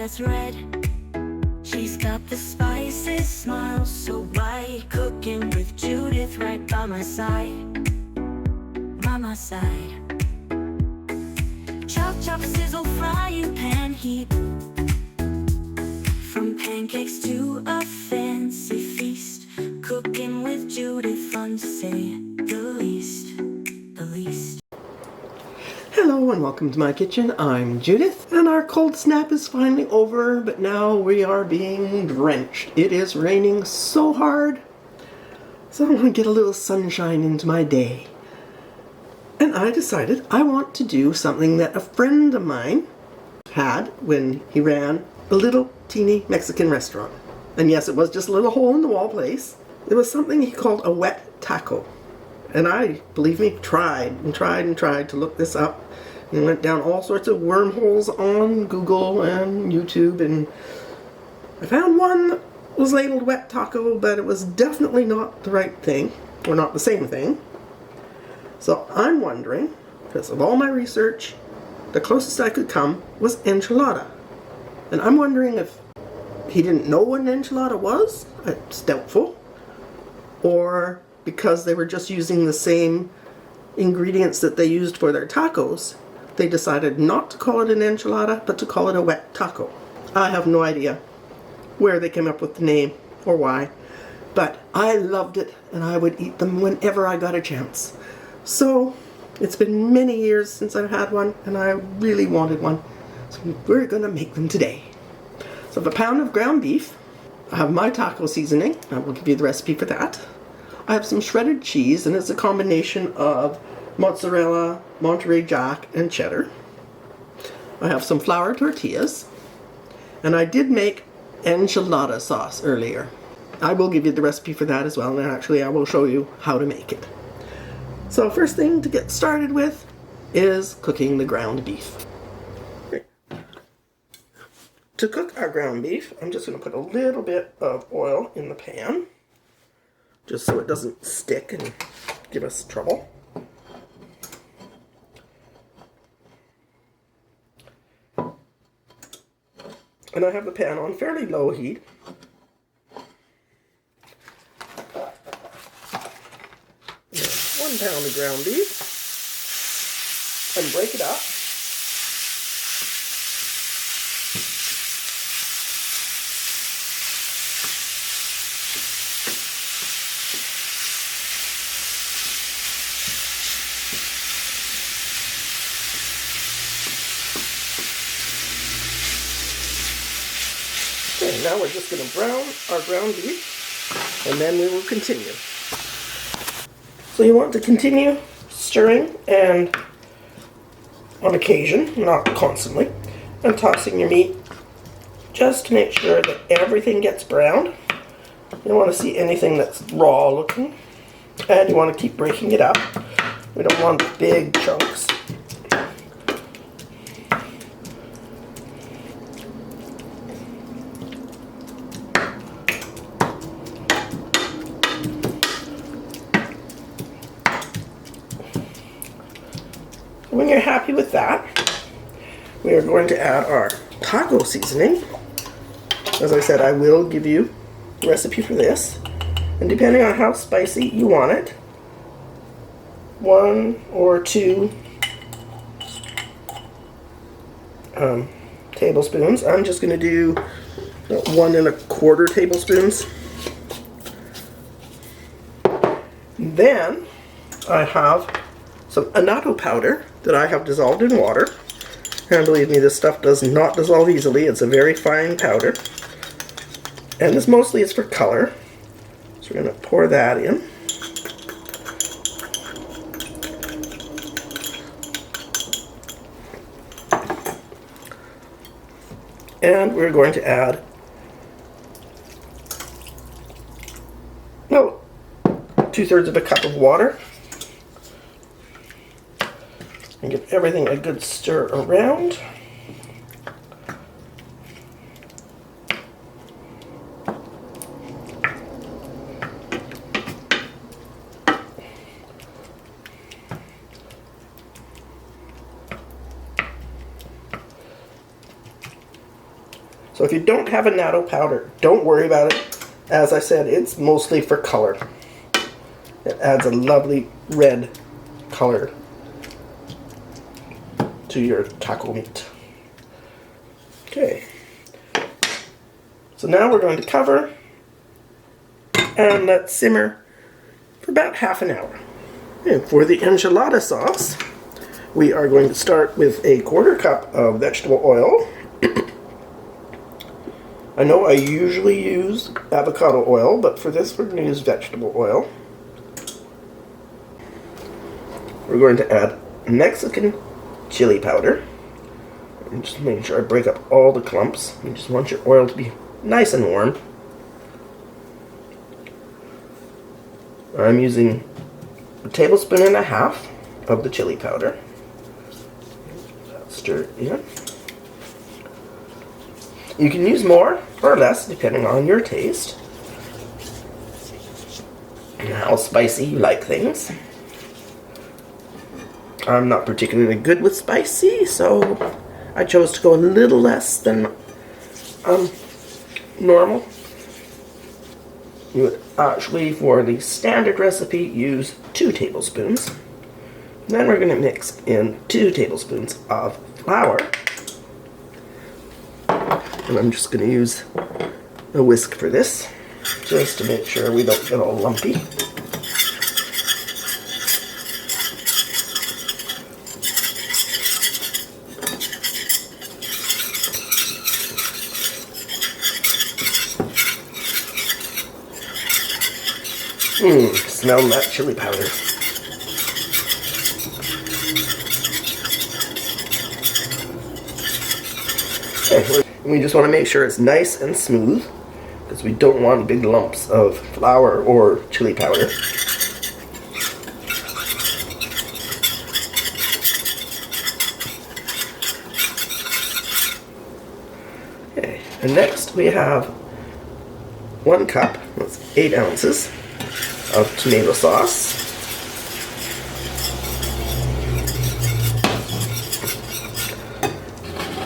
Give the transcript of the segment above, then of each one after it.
that's red. She's got the spices, smile so bright. Cooking with Judith right by my side. By my side. Chop, chop, sizzle, frying pan heat. From pancakes to a fancy feast. Cooking with Judith, fun to say the least. The least. Hello and welcome to my kitchen. I'm Judith, and our cold snap is finally over, but now we are being drenched. It is raining so hard, so I want to get a little sunshine into my day. And I decided I want to do something that a friend of mine had when he ran a little teeny Mexican restaurant. And yes, it was just a little hole-in-the-wall place. It was something he called a wet taco. And I, believe me, tried to look this up. And went down all sorts of wormholes on Google and YouTube, and I found one that was labeled wet taco, but it was definitely not the right thing, or not the same thing. So I'm wondering, because of all my research, the closest I could come was enchilada. And I'm wondering if he didn't know what an enchilada was, it's doubtful, or because they were just using the same ingredients that they used for their tacos, they decided not to call it an enchilada, but to call it a wet taco. I have no idea where they came up with the name or why, but I loved it and I would eat them whenever I got a chance. So it's been many years since I've had one and I really wanted one, so we're gonna make them today. So I have a pound of ground beef. I have my taco seasoning. I will give you the recipe for that. I have some shredded cheese, and it's a combination of mozzarella, Monterey Jack, and cheddar. I have some flour tortillas, and I did make enchilada sauce earlier. I will give you the recipe for that as well, and actually I will show you how to make it. So first thing to get started with is cooking the ground beef. To cook our ground beef, I'm just going to put a little bit of oil in the pan, just so it doesn't stick and give us trouble. And I have the pan on fairly low heat. Now, 1 pound of ground beef, and break it up. Okay, now we're just going to brown our ground beef, and then we will continue. So you want to continue stirring, and on occasion, not constantly, and tossing your meat just to make sure that everything gets browned. You don't want to see anything that's raw looking, and you want to keep breaking it up. We don't want big chunks. When you're happy with that, we are going to add our taco seasoning. As I said, I will give you the recipe for this. And depending on how spicy you want it, 1 or 2 tablespoons. I'm just going to do 1 1/4 tablespoons. Then I have some Annato powder that I have dissolved in water. And believe me, this stuff does not dissolve easily. It's a very fine powder. And this mostly is for color. So we're going to pour that in. And we're going to add 2/3 of a cup of water. And give everything a good stir around. So if you don't have annatto powder, don't worry about it. As I said, it's mostly for color. It adds a lovely red color to your taco meat. Okay. So now we're going to cover and let simmer for about half an hour. And for the enchilada sauce, we are going to start with a 1/4 cup of vegetable oil. I know I usually use avocado oil, but for this we're going to use vegetable oil. We're going to add Mexican chili powder. And just making sure I break up all the clumps. You just want your oil to be nice and warm. I'm using 1.5 tablespoons of the chili powder. Stir it in. You can use more or less depending on your taste and how spicy you like things. I'm not particularly good with spicy, so I chose to go a little less than normal. You would actually, for the standard recipe, use 2 tablespoons. Then we're going to mix in 2 tablespoons of flour. And I'm just going to use a whisk for this, just to make sure we don't get all lumpy. Smell that chili powder. Okay, we just want to make sure it's nice and smooth, because we don't want big lumps of flour or chili powder. Okay, and next we have 1 cup, that's 8 ounces, of tomato sauce.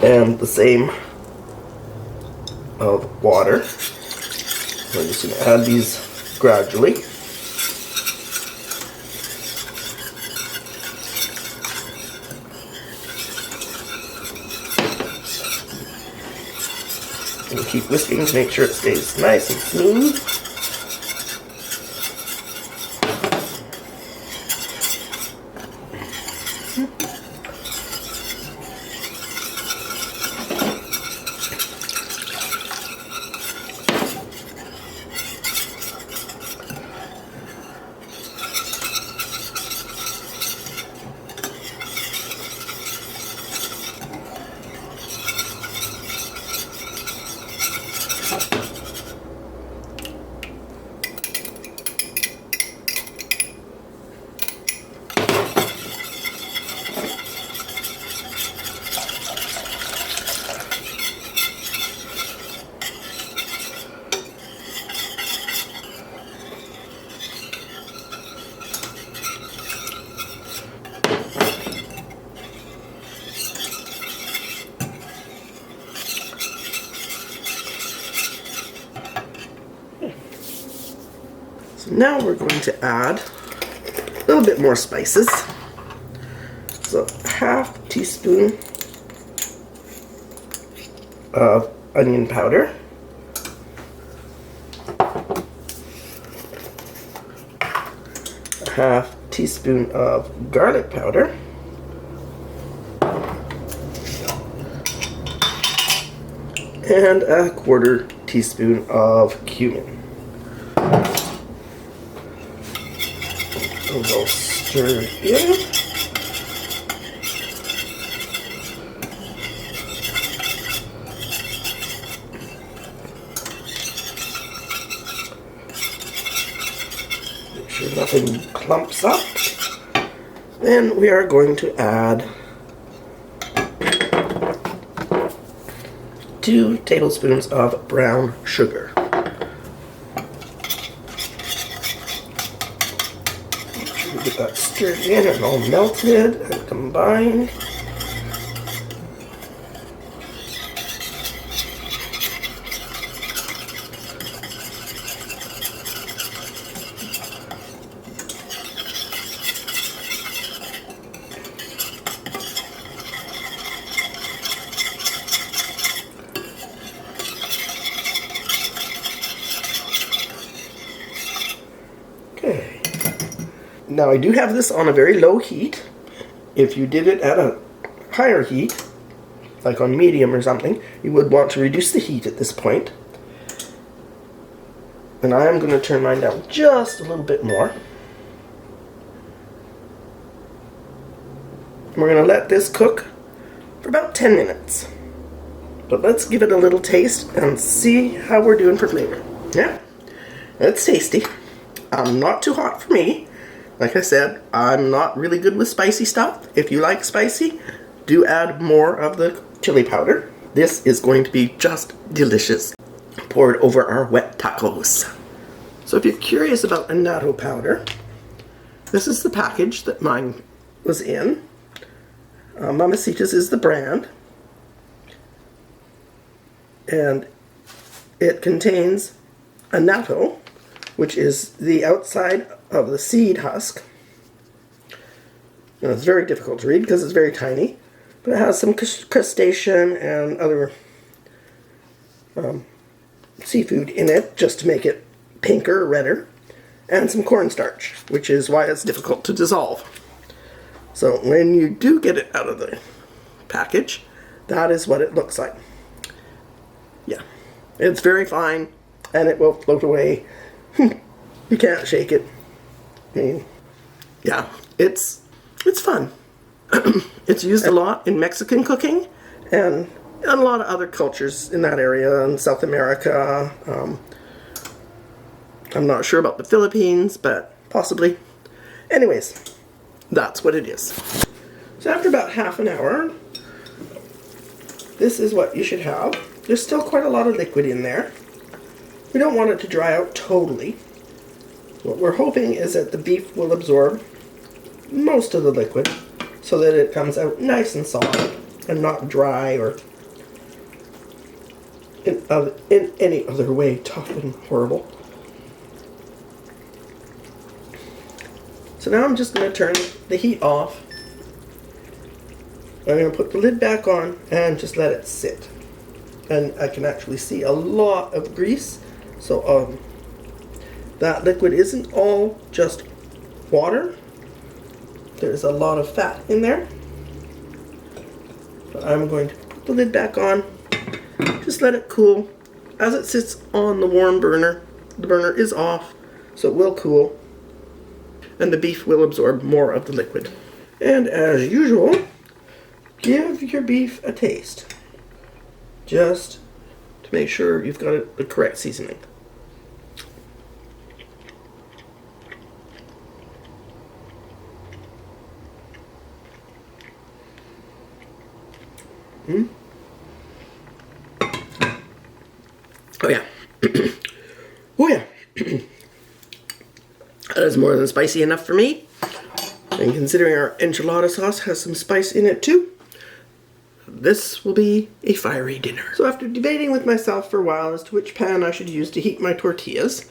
And the same of water. We're just going to add these gradually. And keep whisking to make sure it stays nice and smooth. So now we're going to add a little bit more spices. So 1/2 teaspoon of onion powder. 1/2 teaspoon of garlic powder. And 1/4 teaspoon of cumin. We'll stir it in. Make sure nothing clumps up. Then we are going to add 2 tablespoons of brown sugar. Get that stirred in and all melted and combined. Now I do have this on a very low heat. If you did it at a higher heat, like on medium or something, you would want to reduce the heat at this point. And I am going to turn mine down just a little bit more. We're going to let this cook for about 10 minutes. But let's give it a little taste and see how we're doing for flavor. Yeah, it's tasty. Not too hot for me. Like I said, I'm not really good with spicy stuff. If you like spicy, do add more of the chili powder. This is going to be just delicious. Pour it over our wet tacos. So if you're curious about Annato Powder, this is the package that mine was in. Mamacita's is the brand. And it contains annatto, which is the outside of the seed husk. Now, it's very difficult to read because it's very tiny, but it has some crustacean and other seafood in it just to make it pinker or redder, and some cornstarch, which is why it's difficult to dissolve. So when you do get it out of the package, that is what it looks like. Yeah, it's very fine, and it will float away. You can't shake it. I mean, yeah, it's fun. It's used a lot in Mexican cooking and a lot of other cultures in that area, in South America. I'm not sure about the Philippines, but possibly. Anyways, that's what it is. So after about half an hour, this is what you should have. There's still quite a lot of liquid in there. We don't want it to dry out totally. What we're hoping is that the beef will absorb most of the liquid so that it comes out nice and soft and not dry or in any other way tough and horrible. So now I'm just going to turn the heat off. I'm going to put the lid back on and just let it sit. And I can actually see a lot of grease. So that liquid isn't all just water. There's a lot of fat in there. But I'm going to put the lid back on. Just let it cool. As it sits on the warm burner, the burner is off, so it will cool. And the beef will absorb more of the liquid. And as usual, give your beef a taste. Just to make sure you've got the correct seasoning. Oh yeah. Oh yeah. That is more than spicy enough for me. And considering our enchilada sauce has some spice in it too, this will be a fiery dinner. So after debating with myself for a while as to which pan I should use to heat my tortillas,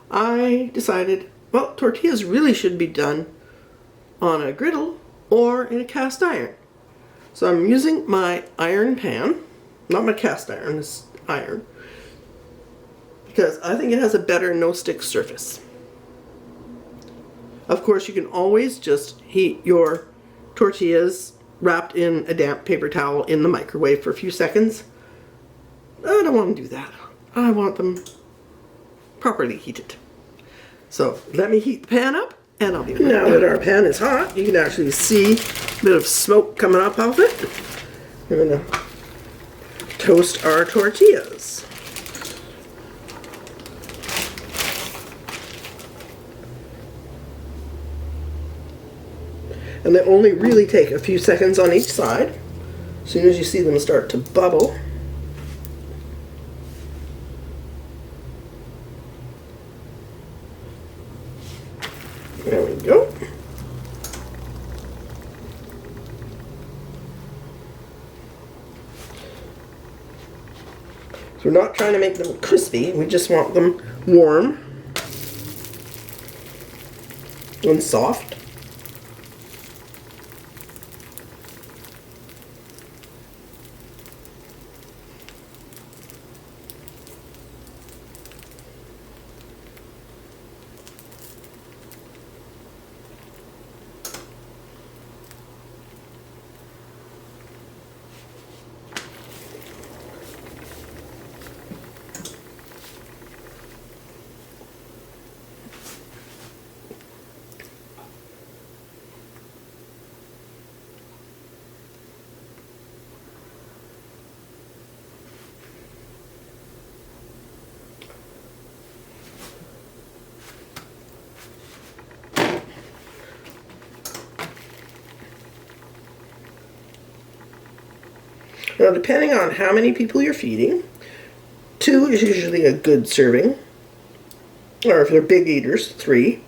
I decided, well, tortillas really should be done on a griddle or in a cast iron. So I'm using my iron pan, not my cast iron, it's iron, because I think it has a better no-stick surface. Of course, you can always just heat your tortillas wrapped in a damp paper towel in the microwave for a few seconds. I don't want to do that. I want them properly heated. So let me heat the pan up and I'll be right back. Now that our pan is hot, you can actually see a bit of smoke coming up off it. We're going to toast our tortillas. And they only really take a few seconds on each side. As soon as you see them start to bubble, there we go. So we're not trying to make them crispy, we just want them warm and soft. Now, depending on how many people you're feeding, 2 is usually a good serving. Or if they're big eaters, 3.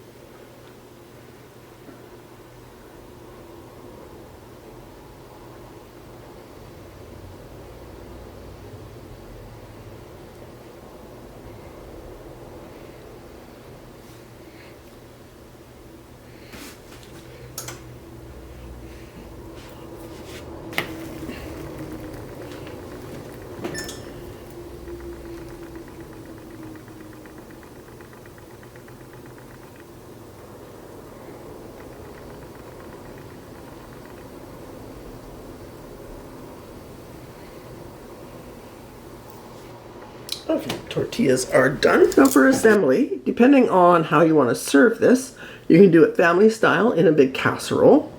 Okay, tortillas are done. Now for assembly, depending on how you want to serve this, you can do it family style in a big casserole,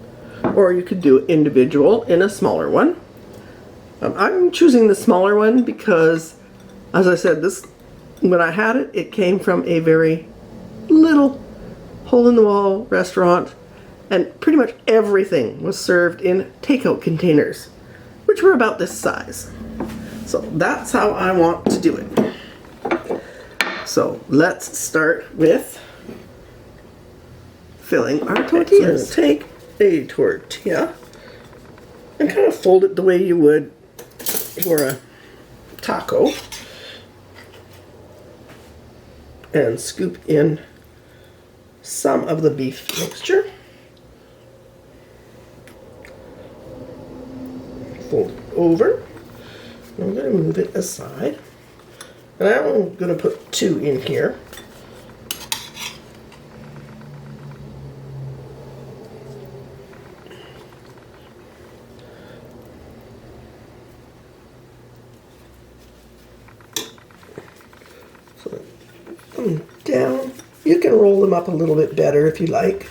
or you could do it individual in a smaller one. I'm choosing the smaller one because, as I said, when I had it, it came from a very little hole-in-the-wall restaurant, and pretty much everything was served in takeout containers, which were about this size. So that's how I want to do it. So let's start with filling our tortillas. Take a tortilla and kind of fold it the way you would for a taco. And scoop in some of the beef mixture. Fold it over. I'm going to move it aside. And I'm going to put 2 in here. So put them down. You can roll them up a little bit better if you like.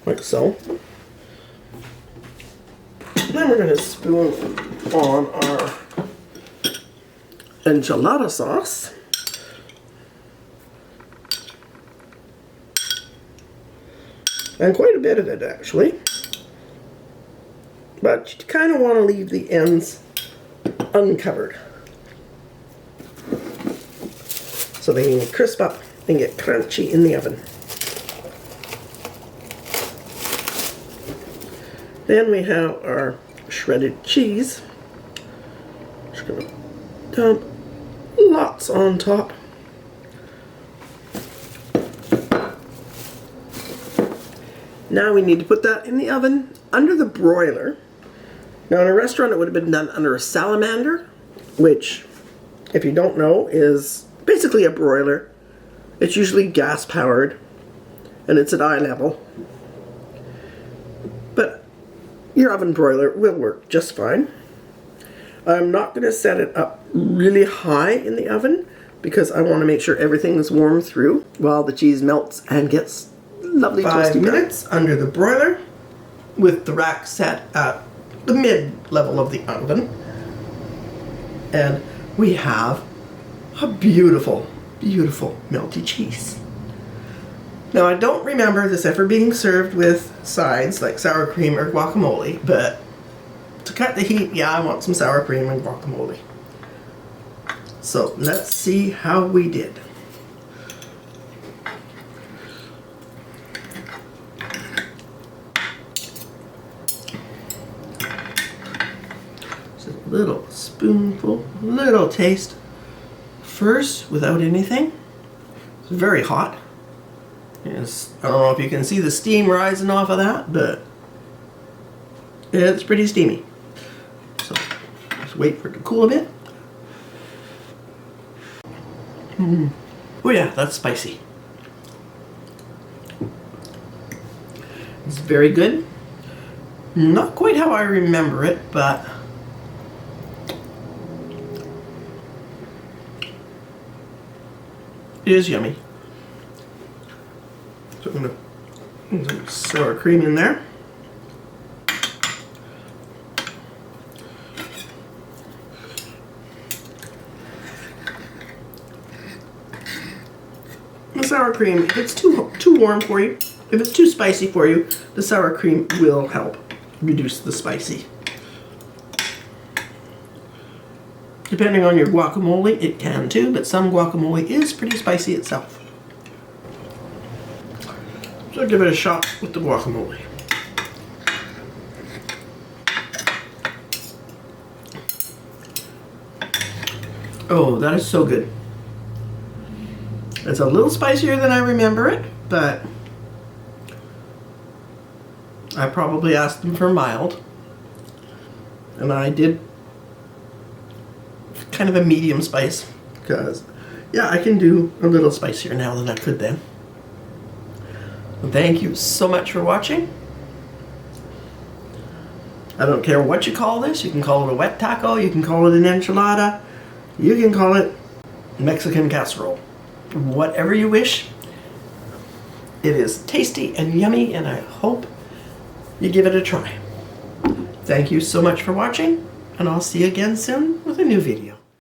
Like so. Then we're going to spoon on our enchilada sauce. And quite a bit of it, actually. But you kind of want to leave the ends uncovered, so they can crisp up and get crunchy in the oven. Then we have our shredded cheese. Just gonna dump lots on top. Now we need to put that in the oven under the broiler. Now in a restaurant it would have been done under a salamander, which, if you don't know, is basically a broiler. It's usually gas powered and it's at eye level. But your oven broiler will work just fine. I'm not going to set it up really high in the oven because I want to make sure everything is warm through while the cheese melts and gets lovely toasty. 5 minutes under the broiler with the rack set at the mid level of the oven. And we have a beautiful, beautiful melty cheese. Now, I don't remember this ever being served with sides like sour cream or guacamole, but to cut the heat, yeah, I want some sour cream and guacamole. So let's see how we did. Just a little spoonful, little taste. First, without anything. It's very hot. Yes, I don't know if you can see the steam rising off of that, but it's pretty steamy. So just wait for it to cool a bit. Oh yeah, that's spicy. It's very good. Not quite how I remember it, but it is yummy. So I'm going to put some sour cream in there. The sour cream, if it's too warm for you, If it's too spicy for you, the sour cream will help reduce the spicy. Depending on your guacamole, it can too, but some guacamole is pretty spicy itself. So give it a shot with the guacamole. Oh, that is so good. It's a little spicier than I remember it, but I probably asked them for mild. And I did kind of a medium spice because, yeah, I can do a little spicier now than I could then. Thank you so much for watching. I don't care what you call this. You can call it a wet taco. You can call it an enchilada. You can call it Mexican casserole. Whatever you wish. It is tasty and yummy, and I hope you give it a try. Thank you so much for watching, and I'll see you again soon with a new video.